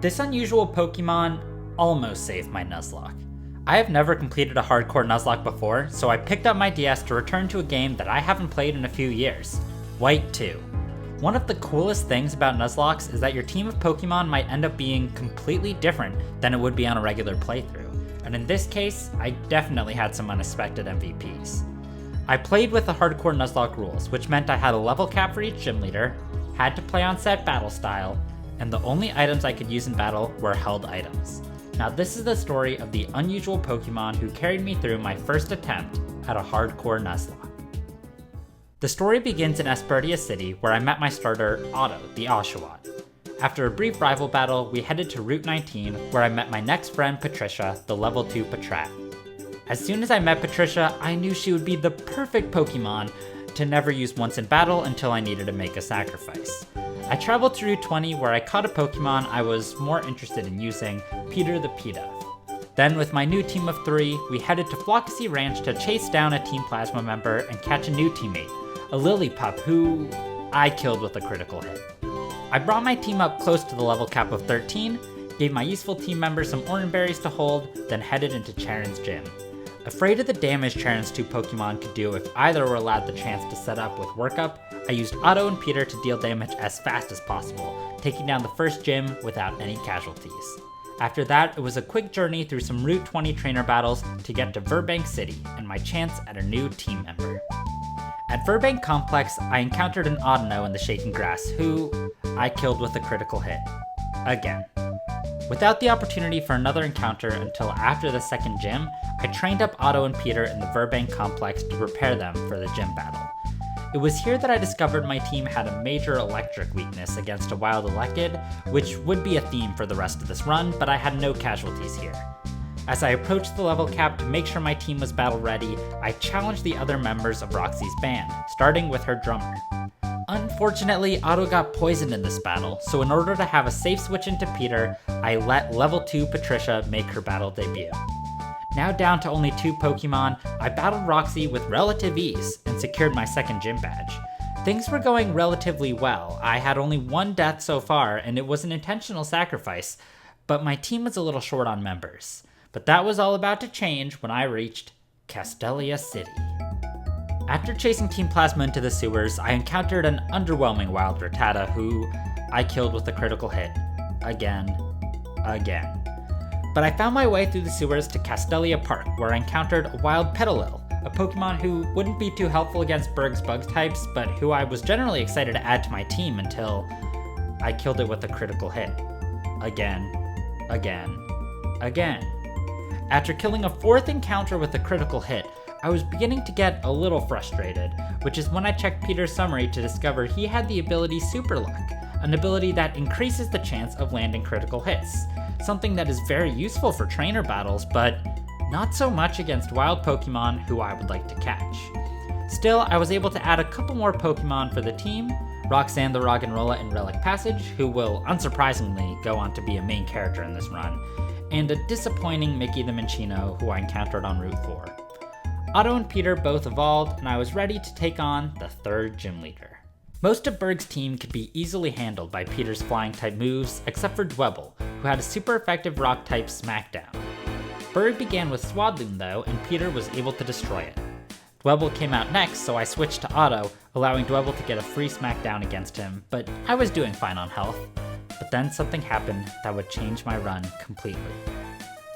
This unusual Pokemon almost saved my Nuzlocke. I have never completed a Hardcore Nuzlocke before, so I picked up my DS to return to a game that I haven't played in a few years, White 2. One of the coolest things about Nuzlocks is that your team of Pokemon might end up being completely different than it would be on a regular playthrough, and in this case, I definitely had some unexpected MVPs. I played with the Hardcore Nuzlocke rules, which meant I had a level cap for each gym leader, had to play on set battle style, and the only items I could use in battle were held items. Now this is the story of the unusual Pokemon who carried me through my first attempt at a Hardcore Nuzlocke. The story begins in Esperia City, where I met my starter, Otto, the Oshawott. After a brief rival battle, we headed to Route 19, where I met my next friend, Patricia, the level 2 Patrat. As soon as I met Patricia, I knew she would be the perfect Pokemon to never use once in battle until I needed to make a sacrifice. I traveled to Route 20 where I caught a Pokemon I was more interested in using, Peter the Pidove. Then with my new team of 3, we headed to Flockasy Ranch to chase down a Team Plasma member and catch a new teammate, a Lillipup who I killed with a critical hit. I brought my team up close to the level cap of 13, gave my useful team member some Oranberries to hold, then headed into Charon's gym. Afraid of the damage Charon's 2 Pokemon could do if either were allowed the chance to set up with Workup, I used Otto and Peter to deal damage as fast as possible, taking down the first gym without any casualties. After that, it was a quick journey through some Route 20 trainer battles to get to Burbank City and my chance at a new team member. At Burbank Complex, I encountered an Audino in the shaking grass, who I killed with a critical hit. Again. Without the opportunity for another encounter until after the second gym, I trained up Otto and Peter in the Burbank Complex to prepare them for the gym battle. It was here that I discovered my team had a major electric weakness against a wild Elekid, which would be a theme for the rest of this run, but I had no casualties here. As I approached the level cap to make sure my team was battle ready, I challenged the other members of Roxy's band, starting with her drummer. Unfortunately, Otto got poisoned in this battle, so in order to have a safe switch into Peter, I let level 2 Patricia make her battle debut. Now down to only 2 Pokemon, I battled Roxy with relative ease and secured my second gym badge. Things were going relatively well. I had only 1 death so far, and it was an intentional sacrifice, but my team was a little short on members. But that was all about to change when I reached Castelia City. After chasing Team Plasma into the sewers, I encountered an underwhelming wild Rattata who I killed with a critical hit. Again. But I found my way through the sewers to Castelia Park, where I encountered a wild Petalil, a Pokemon who wouldn't be too helpful against Berg's bug types, but who I was generally excited to add to my team until I killed it with a critical hit. Again. After killing a 4th encounter with a critical hit, I was beginning to get a little frustrated, which is when I checked Peter's summary to discover he had the ability Super Luck, an ability that increases the chance of landing critical hits, something that is very useful for trainer battles, but not so much against wild Pokemon who I would like to catch. Still, I was able to add a couple more Pokemon for the team, Roxanne the Roggenrola in Relic Passage, who will unsurprisingly go on to be a main character in this run, and a disappointing Mickey the Minccino who I encountered on Route 4. Otto and Peter both evolved, and I was ready to take on the 3rd gym leader. Most of Berg's team could be easily handled by Peter's flying-type moves, except for Dwebble, who had a super effective rock-type Smackdown. Berg began with Swadloon though, and Peter was able to destroy it. Dwebble came out next, so I switched to Otto, allowing Dwebble to get a free Smackdown against him, but I was doing fine on health. But then something happened that would change my run completely.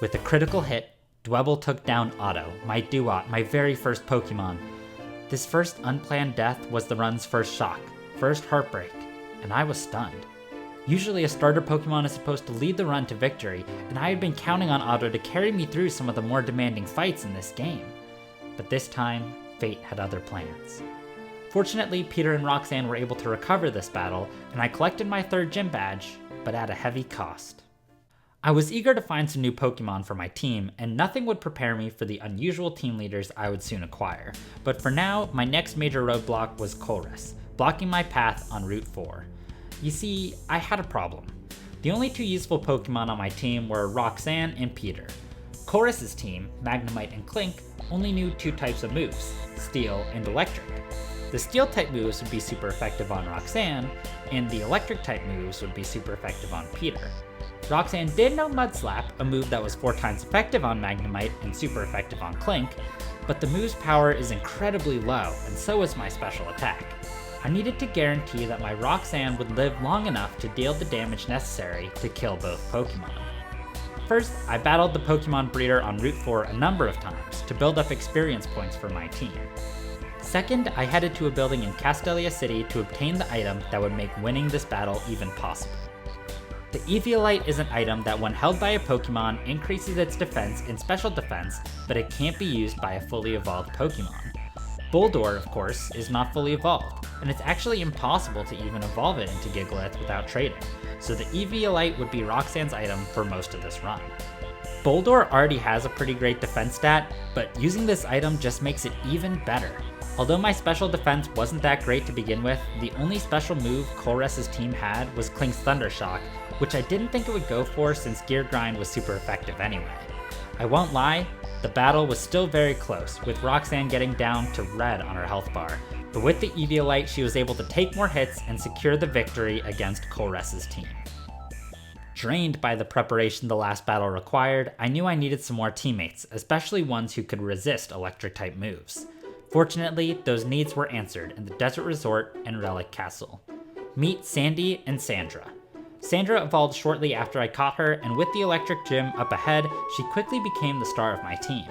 With a critical hit, Dwebble took down Otto, my Duat, my very first Pokemon. This first unplanned death was the run's first shock, first heartbreak, and I was stunned. Usually a starter Pokemon is supposed to lead the run to victory, and I had been counting on Otto to carry me through some of the more demanding fights in this game. But this time, fate had other plans. Fortunately, Peter and Roxanne were able to recover this battle, and I collected my 3rd gym badge, but at a heavy cost. I was eager to find some new Pokemon for my team, and nothing would prepare me for the unusual team leaders I would soon acquire. But for now, my next major roadblock was Colress, blocking my path on Route 4. You see, I had a problem. The only 2 useful Pokemon on my team were Roxanne and Peter. Colress's team, Magnemite and Clink, only knew 2 types of moves, Steel and Electric. The Steel-type moves would be super effective on Roxanne, and the Electric-type moves would be super effective on Peter. Roxanne did know Mud Slap, a move that was 4 times effective on Magnemite and super effective on Clink, but the move's power is incredibly low, and so is my special attack. I needed to guarantee that my Roxanne would live long enough to deal the damage necessary to kill both Pokemon. First, I battled the Pokemon Breeder on Route 4 a number of times to build up experience points for my team. Second, I headed to a building in Castelia City to obtain the item that would make winning this battle even possible. The Eviolite is an item that when held by a Pokemon increases its defense and special defense, but it can't be used by a fully evolved Pokemon. Bulldor, of course, is not fully evolved, and it's actually impossible to even evolve it into Gigalith without trading, so the Eviolite would be Roxanne's item for most of this run. Bulldor already has a pretty great defense stat, but using this item just makes it even better. Although my special defense wasn't that great to begin with, the only special move Colress's team had was Klink's Thunder Shock, which I didn't think it would go for since Gear Grind was super effective anyway. I won't lie, the battle was still very close, with Roxanne getting down to red on her health bar, but with the Eviolite she was able to take more hits and secure the victory against Colress's team. Drained by the preparation the last battle required, I knew I needed some more teammates, especially ones who could resist electric-type moves. Fortunately, those needs were answered in the Desert Resort and Relic Castle. Meet Sandy and Sandra. Sandra evolved shortly after I caught her, and with the electric gym up ahead, she quickly became the star of my team.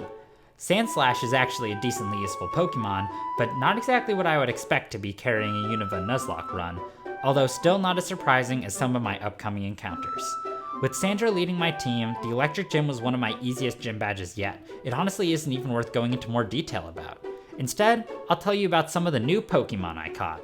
Sandslash is actually a decently useful Pokemon, but not exactly what I would expect to be carrying a Unova Nuzlocke run, although still not as surprising as some of my upcoming encounters. With Sandra leading my team, the electric gym was one of my easiest gym badges yet. It honestly isn't even worth going into more detail about. Instead, I'll tell you about some of the new Pokemon I caught.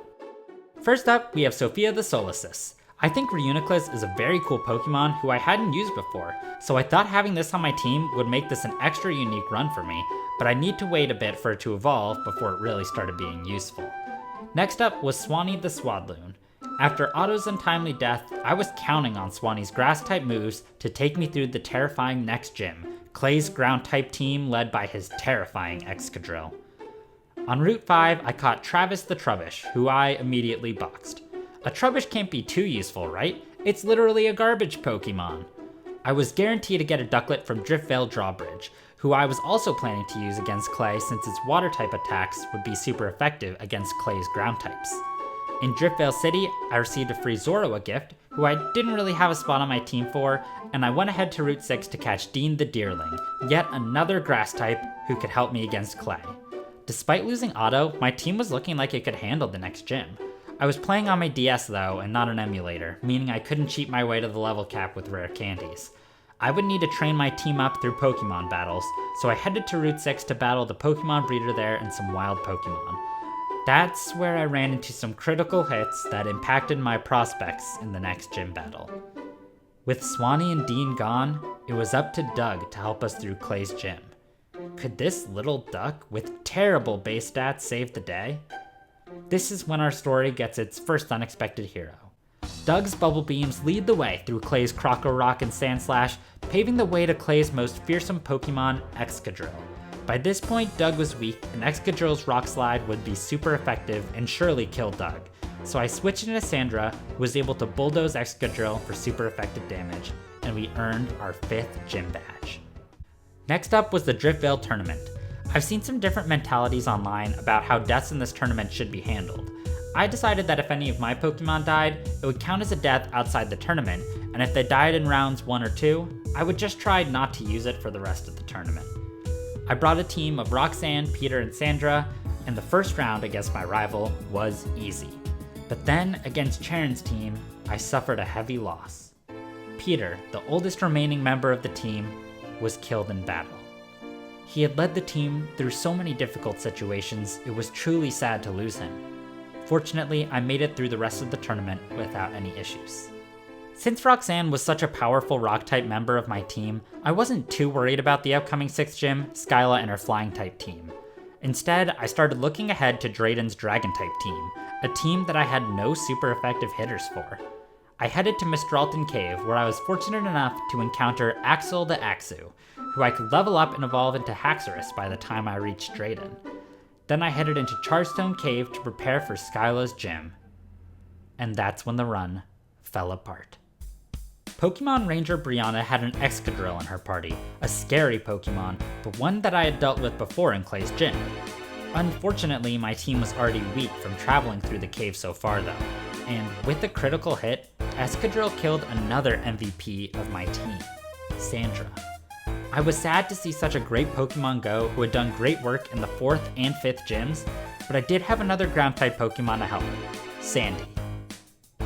First up, we have Sophia the Solosis. I think Reuniclus is a very cool Pokemon who I hadn't used before, so I thought having this on my team would make this an extra unique run for me, but I need to wait a bit for it to evolve before it really started being useful. Next up was Swanee the Swadloon. After Otto's untimely death, I was counting on Swanee's grass-type moves to take me through the terrifying next gym, Clay's ground-type team led by his terrifying Excadrill. On Route 5, I caught Travis the Trubbish, who I immediately boxed. A Trubbish can't be too useful, right? It's literally a garbage Pokemon. I was guaranteed to get a Ducklet from Driftvale Drawbridge, who I was also planning to use against Clay since its water-type attacks would be super effective against Clay's ground types. In Driftvale City, I received a free Zoroa gift, who I didn't really have a spot on my team for, and I went ahead to Route 6 to catch Dean the Deerling, yet another grass type who could help me against Clay. Despite losing Otto, my team was looking like it could handle the next gym. I was playing on my DS though, and not an emulator, meaning I couldn't cheat my way to the level cap with rare candies. I would need to train my team up through Pokemon battles, so I headed to Route 6 to battle the Pokemon Breeder there and some wild Pokemon. That's where I ran into some critical hits that impacted my prospects in the next gym battle. With Swanee and Dean gone, it was up to Doug to help us through Clay's gym. Could this little duck with terrible base stats save the day? This is when our story gets its first unexpected hero. Doug's Bubble Beams lead the way through Clay's Crocorock and Sandslash, paving the way to Clay's most fearsome Pokemon, Excadrill. By this point, Doug was weak, and Excadrill's Rock Slide would be super effective and surely kill Doug. So I switched into Sandra, who was able to bulldoze Excadrill for super effective damage, and we earned our 5th gym badge. Next up was the Driftvale Tournament. I've seen some different mentalities online about how deaths in this tournament should be handled. I decided that if any of my Pokemon died, it would count as a death outside the tournament, and if they died in rounds 1 or 2, I would just try not to use it for the rest of the tournament. I brought a team of Roxanne, Peter, and Sandra, and the first round against my rival was easy. But then, against Charon's team, I suffered a heavy loss. Peter, the oldest remaining member of the team, was killed in battle. He had led the team through so many difficult situations, it was truly sad to lose him. Fortunately, I made it through the rest of the tournament without any issues. Since Roxanne was such a powerful Rock-type member of my team, I wasn't too worried about the upcoming 6th gym, Skyla and her Flying-type team. Instead, I started looking ahead to Drayden's Dragon-type team, a team that I had no super effective hitters for. I headed to Mistralton Cave, where I was fortunate enough to encounter Axel the Axu, who I could level up and evolve into Haxorus by the time I reached Drayden. Then I headed into Charstone Cave to prepare for Skyla's gym. And that's when the run fell apart. Pokemon Ranger Brianna had an Excadrill in her party, a scary Pokemon, but one that I had dealt with before in Clay's gym. Unfortunately, my team was already weak from traveling through the cave so far though, and with a critical hit, Excadrill killed another MVP of my team, Sandra. I was sad to see such a great Pokemon go who had done great work in the 4th and 5th gyms, but I did have another ground-type Pokemon to help, Sandy.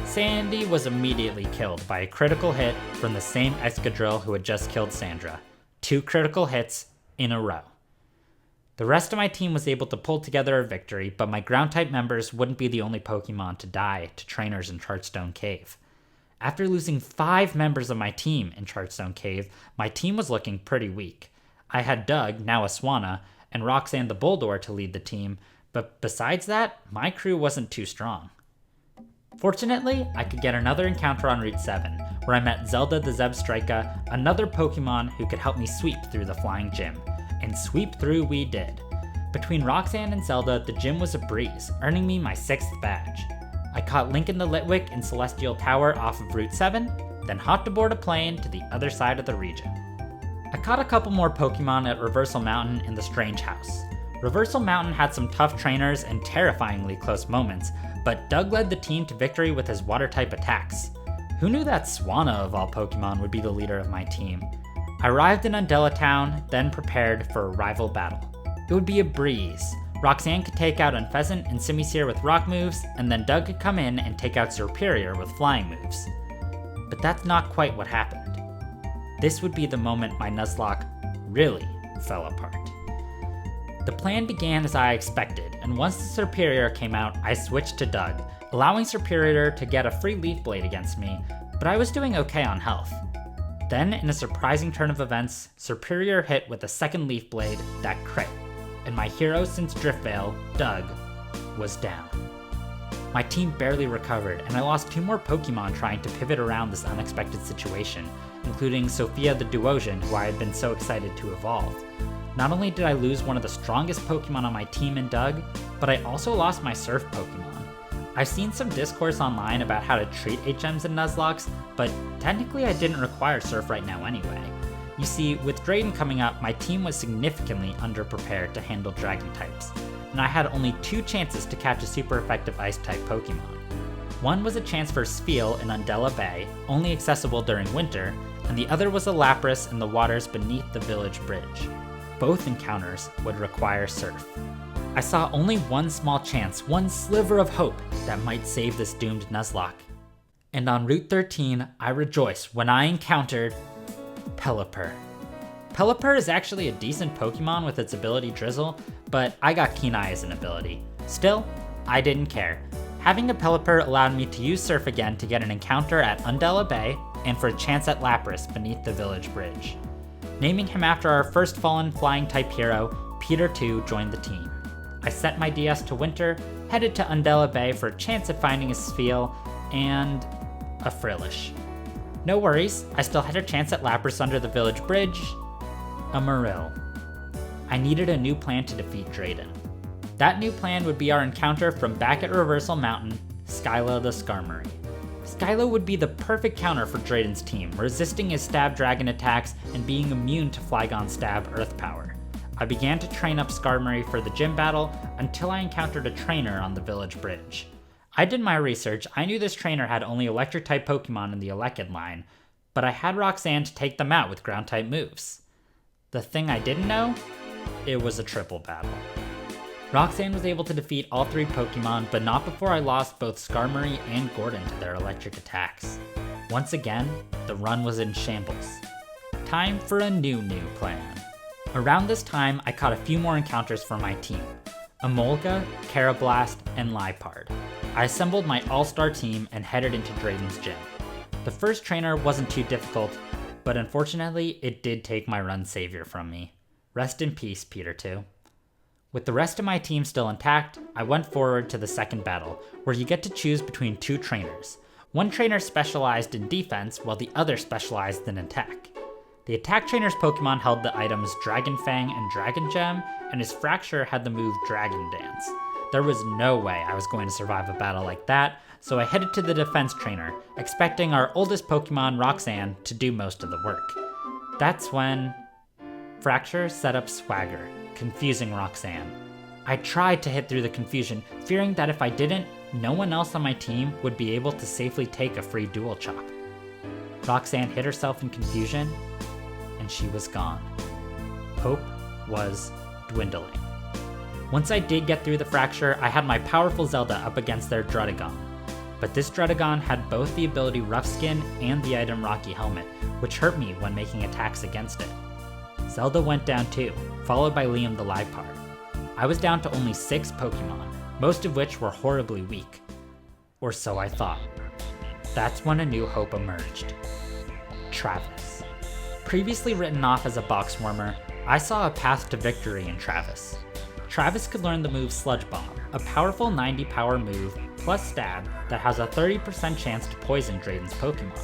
Sandy was immediately killed by a critical hit from the same Excadrill who had just killed Sandra. 2 critical hits in a row. The rest of my team was able to pull together a victory, but my ground-type members wouldn't be the only Pokemon to die to trainers in Chartstone Cave. After losing 5 members of my team in Chartstone Cave, my team was looking pretty weak. I had Doug, now a Swanna, and Roxanne the Bulldor to lead the team, but besides that, my crew wasn't too strong. Fortunately, I could get another encounter on Route 7, where I met Zelda the Zebstrika, another Pokemon who could help me sweep through the flying gym. And sweep through we did. Between Roxanne and Zelda, the gym was a breeze, earning me my 6th badge. I caught Lincoln the Litwick in Celestial Tower off of Route 7, then hopped aboard a plane to the other side of the region. I caught a couple more Pokemon at Reversal Mountain in the Strange House. Reversal Mountain had some tough trainers and terrifyingly close moments, but Doug led the team to victory with his water-type attacks. Who knew that Swanna of all Pokemon would be the leader of my team? I arrived in Undella Town, then prepared for a rival battle. It would be a breeze. Roxanne could take out Unpheasant and Simisear with rock moves, and then Doug could come in and take out Serperior with flying moves. But that's not quite what happened. This would be the moment my Nuzlocke really fell apart. The plan began as I expected, and once the Serperior came out, I switched to Doug, allowing Serperior to get a free Leaf Blade against me, but I was doing okay on health. Then, in a surprising turn of events, Serperior hit with a second Leaf Blade that crit, and my hero since Driftvale, Doug, was down. My team barely recovered, and I lost 2 more Pokemon trying to pivot around this unexpected situation, including Sophia the Duosian, who I had been so excited to evolve. Not only did I lose one of the strongest Pokemon on my team in Doug, but I also lost my Surf Pokemon. I've seen some discourse online about how to treat HMs and Nuzlocks, but technically I didn't require Surf right now anyway. You see, with Drayden coming up, my team was significantly underprepared to handle Dragon types, and I had only 2 chances to catch a super effective Ice-type Pokemon. One was a chance for Spheal in Undella Bay, only accessible during winter, and the other was a Lapras in the waters beneath the village bridge. Both encounters would require Surf. I saw only one small chance, one sliver of hope that might save this doomed Nuzlocke. And on Route 13, I rejoiced when I encountered Pelipper. Pelipper is actually a decent Pokemon with its ability Drizzle, but I got Keen Eye as an ability. Still, I didn't care. Having a Pelipper allowed me to use Surf again to get an encounter at Undella Bay, and for a chance at Lapras beneath the village bridge. Naming him after our first fallen flying type hero, Peter 2 joined the team. I set my DS to Winter, headed to Undella Bay for a chance at finding a Spheal, and a Frillish. No worries, I still had a chance at Lapras under the village bridge, a Marill. I needed a new plan to defeat Drayden. That new plan would be our encounter from back at Reversal Mountain, Skyla the Skarmory. Skyla would be the perfect counter for Drayden's team, resisting his Stab Dragon attacks and being immune to Flygon's Stab Earth Power. I began to train up Skarmory for the gym battle until I encountered a trainer on the village bridge. I did my research, I knew this trainer had only Electric-type Pokemon in the Elekid line, but I had Roxanne to take them out with Ground-type moves. The thing I didn't know? It was a triple battle. Roxanne was able to defeat all 3 Pokemon, but not before I lost both Skarmory and Gordon to their electric attacks. Once again, the run was in shambles. Time for a new plan. Around this time, I caught a few more encounters for my team. Emolga, Carablast, and Liepard. I assembled my all-star team and headed into Drayden's gym. The first trainer wasn't too difficult, but unfortunately, it did take my run savior from me. Rest in peace, Peter 2. With the rest of my team still intact, I went forward to the second battle, where you get to choose between 2 trainers. One trainer specialized in defense, while the other specialized in attack. The attack trainer's Pokemon held the items Dragon Fang and Dragon Gem, and his Fracture had the move Dragon Dance. There was no way I was going to survive a battle like that, so I headed to the defense trainer, expecting our oldest Pokemon, Roxanne, to do most of the work. That's when Fracture set up Swagger, confusing Roxanne. I tried to hit through the confusion, fearing that if I didn't, no one else on my team would be able to safely take a free dual chop. Roxanne hit herself in confusion, and she was gone. Hope was dwindling. Once I did get through the Fracture, I had my powerful Zelda up against their Druddigon. But this Druddigon had both the ability Rough Skin and the item Rocky Helmet, which hurt me when making attacks against it. Zelda went down too, followed by Liam the Liepard. I was down to only 6 Pokemon, most of which were horribly weak. Or so I thought. That's when a new hope emerged. Travis. Previously written off as a box warmer, I saw a path to victory in Travis. Travis could learn the move Sludge Bomb, a powerful 90 power move plus stab that has a 30% chance to poison Drayden's Pokemon.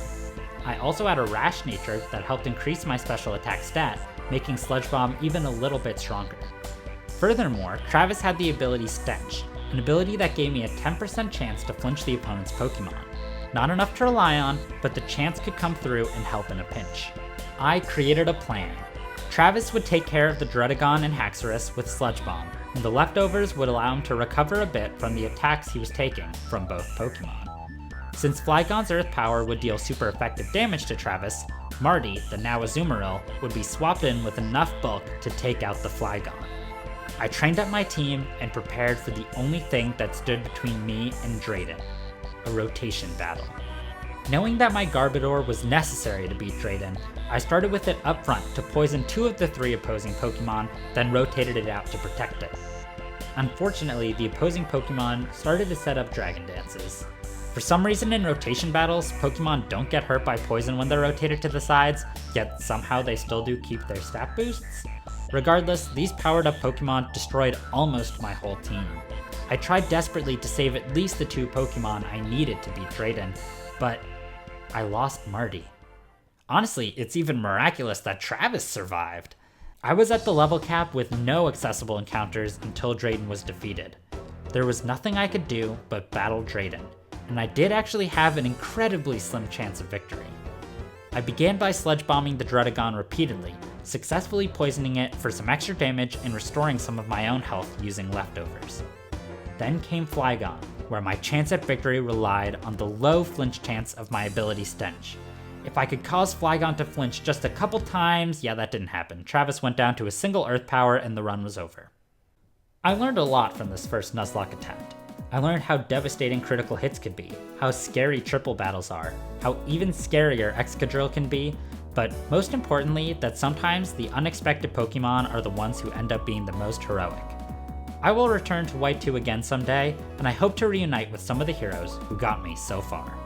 I also had a rash nature that helped increase my special attack stat, making Sludge Bomb even a little bit stronger. Furthermore, Travis had the ability Stench, an ability that gave me a 10% chance to flinch the opponent's Pokemon. Not enough to rely on, but the chance could come through and help in a pinch. I created a plan. Travis would take care of the Druddigon and Haxorus with Sludge Bomb, and the leftovers would allow him to recover a bit from the attacks he was taking from both Pokemon. Since Flygon's Earth Power would deal super effective damage to Travis, Marty, the now Azumarill, would be swapped in with enough bulk to take out the Flygon. I trained up my team and prepared for the only thing that stood between me and Drayden, a rotation battle. Knowing that my Garbodor was necessary to beat Drayden, I started with it up front to poison 2 of the 3 opposing Pokemon, then rotated it out to protect it. Unfortunately, the opposing Pokemon started to set up Dragon Dances. For some reason in rotation battles, Pokemon don't get hurt by poison when they're rotated to the sides, yet somehow they still do keep their stat boosts. Regardless, these powered up Pokemon destroyed almost my whole team. I tried desperately to save at least the 2 Pokemon I needed to beat Drayden, but I lost Marty. Honestly, it's even miraculous that Travis survived. I was at the level cap with no accessible encounters until Drayden was defeated. There was nothing I could do but battle Drayden, and I did actually have an incredibly slim chance of victory. I began by Sludge Bombing the Druddigon repeatedly, successfully poisoning it for some extra damage and restoring some of my own health using leftovers. Then came Flygon, where my chance at victory relied on the low flinch chance of my ability Stench. If I could cause Flygon to flinch just a couple times, yeah, that didn't happen. Travis went down to a single Earth Power and the run was over. I learned a lot from this first Nuzlocke attempt. I learned how devastating critical hits could be, how scary triple battles are, how even scarier Excadrill can be, but most importantly, that sometimes the unexpected Pokemon are the ones who end up being the most heroic. I will return to White 2 again someday, and I hope to reunite with some of the heroes who got me so far.